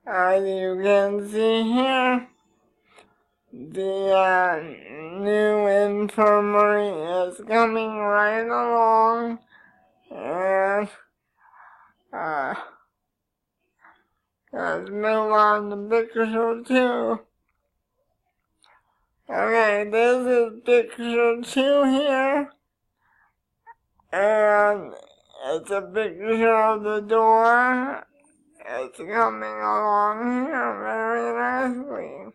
As you can see here, the new infirmary is coming right along, and let's move on to picture 2. Okay, this is picture 2 here, and it's a picture of the door. It's coming along here very nicely.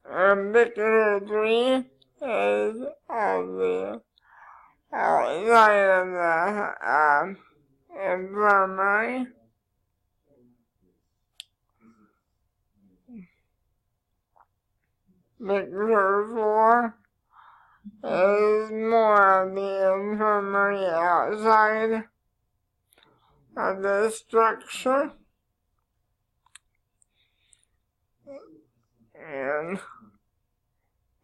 And picture 3 is of the outside of the infirmary. Picture 4 is more of the infirmary outside of the structure. And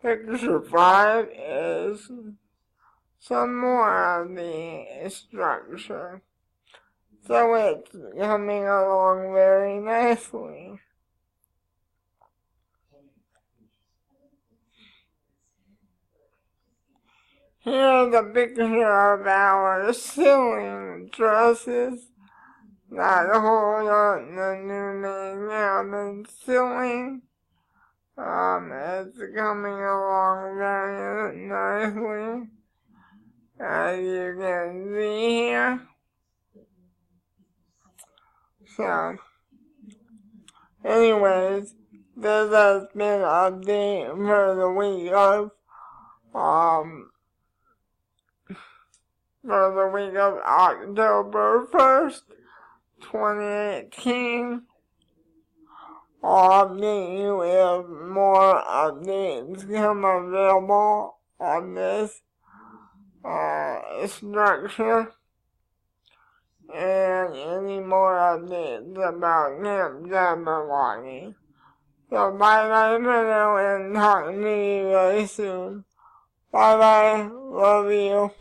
picture 5 is some more of the structure. So it's coming along very nicely. Here's a picture of our ceiling trusses that hold up the new main cabin ceiling. It's coming along very nicely, as you can see here. So, anyways, this has been an update for the week of October 1st, 2018. I'll update you if more updates come available on this structure, and any more updates about Camp Jabberwocky. So bye bye for now, and talk to you guys soon. Bye bye, love you.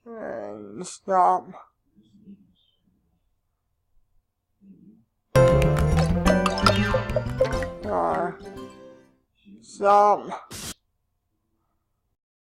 And stop. Stop.